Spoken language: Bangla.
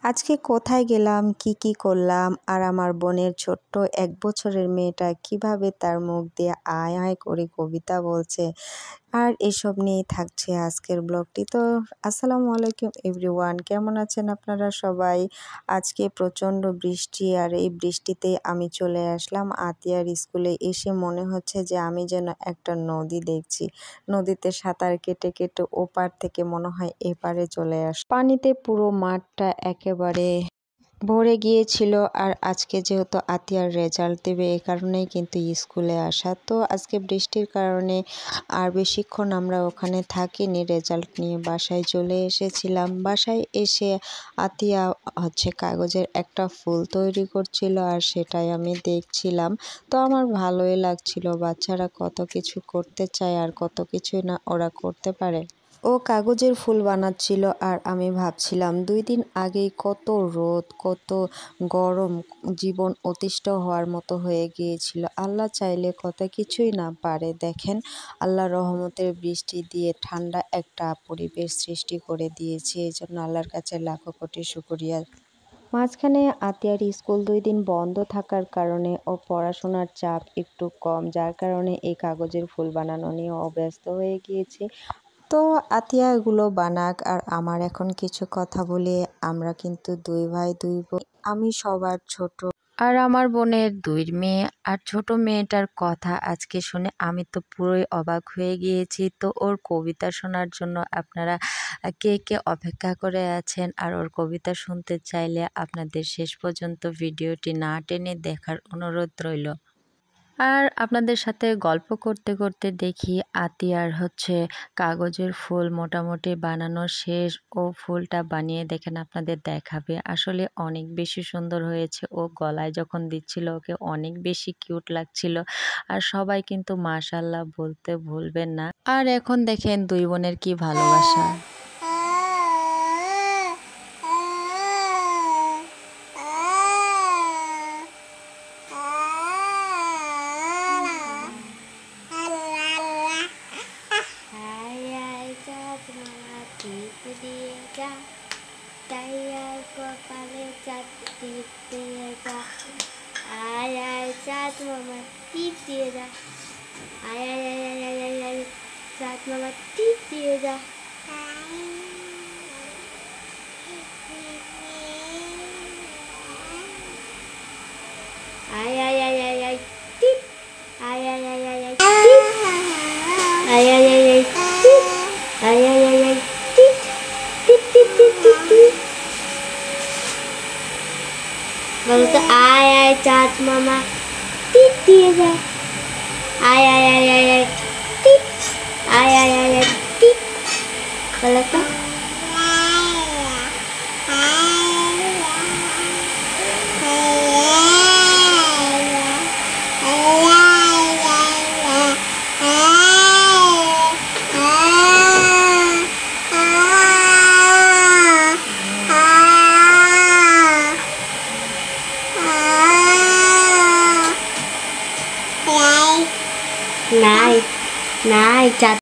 আজকে কোথায় গেলাম, কি করলাম, আর আমার বোনের ছোট্ট ১ বছরের মেয়েটা কিভাবে তার মুখ দিয়ে আয় আয় করে কবিতা বলছে, আর এসব নিয়েই থাকছে আজকের ব্লগটি। তো আসসালামু আলাইকুম এভরিওয়ান, কেমন আছেন আপনারা সবাই? আজকে প্রচণ্ড বৃষ্টি, আর এই বৃষ্টিতে আমি চলে আসলাম আতিয়ার স্কুলে। এসে মনে হচ্ছে যে আমি যেন একটা নদী দেখছি। নদীতে সাঁতার কেটে কেটে ওপার থেকে মনে হয় এপারে চলে পানিতে পুরো মাঠটা একেবারে ভরে গিয়েছিল। আর আজকে যেহেতু আতিয়ার রেজাল্ট দেবে, এ কারণেই কিন্তু স্কুলে আসা। তো আজকে বৃষ্টির কারণে আর বেশিক্ষণ আমরা ওখানে থাকিনি, রেজাল্ট নিয়ে বাসায় চলে এসেছিলাম। বাসায় এসে আতিয়া কাগজের একটা ফুল তৈরি করছিল, আর সেটাই আমি দেখছিলাম। তো আমার ভালোই লাগছিল, বাচ্চারা কত কিছু করতে চায় আর কত কিছুই না ওরা করতে পারে। ও কাগজের ফুল বানাচ্ছিল, আর আমি ভাবছিলাম ২ দিন আগেই কত রোদ, কত গরম, জীবন অতিষ্ঠ হওয়ার মতো হয়ে গিয়েছিল। আল্লাহ চাইলে কত কিছুই না পারে। দেখেন, আল্লাহ রহমতের বৃষ্টি দিয়ে ঠান্ডা একটা পরিবেশ সৃষ্টি করে দিয়েছে। এই জন্য আল্লাহর কাছে লাখো কোটি শুকরিয়া। মাঝখানে আতিয়ার স্কুল ২ দিন বন্ধ থাকার কারণে ও পড়াশোনার চাপ একটু কম, যার কারণে এই কাগজের ফুল বানানো নিয়ে ব্যস্ত হয়ে গিয়েছে। তো আতিয়া এগুলো বানাক, আর আমার এখন কিছু কথা বলি। আমরা কিন্তু ২ ভাই ২ বোন, আমি সবার ছোট, আর আমার বোনের ২ মেয়ে। আর ছোট মেয়েটার কথা আজকে শুনে আমি তো পুরোই অবাক হয়ে গিয়েছি। তো ওর কবিতা শোনার জন্য আপনারা কে কে অপেক্ষা করে আছেন, আর ওর কবিতা শুনতে চাইলে আপনাদের শেষ পর্যন্ত ভিডিওটি না টেনে দেখার অনুরোধ রইল। আর আপনাদের সাথে গল্প করতে করতে দেখি আতিয়ার কাগজের ফুল মোটামুটি বানানো শেষ। ও ফুলটা বানিয়ে দেখেন আপনাদের দেখাবে, আসলে অনেক বেশি সুন্দর হয়েছে। ও গলায় যখন দিচ্ছিল ওকে অনেক বেশি কিউট লাগছিল। আর সবাই কিন্তু মাশাআল্লাহ বলতে ভুলবেন না। আর এখন দেখেন ২ বোনের কি ভালোবাসা। কপালে চাঁদ টিপ দিয়ে যা, আয় আয় চাঁদ মামা টিপ দিয়ে যা, আয় আয় আয় আয় আয় আয় আয় চাঁদ মামা টিপ দিয়ে যা, আয় আয় আয় আয় আয় টিপ, আয় আয় আয় আয় আয় টিপ, আয় আয় আয় আয় টিপ, আয় আয় আয় আয় টিপ, টিপ টিপ টিপ টিপ টিপ। বলো তো, আয় আয় চাঁদ মামা টিপ দিয়ে যা, আয় আয় আয় আয় আয় টিপ, আয় আয় আয় আয় টিপ। বলো তো, নাই নাই চাঁদ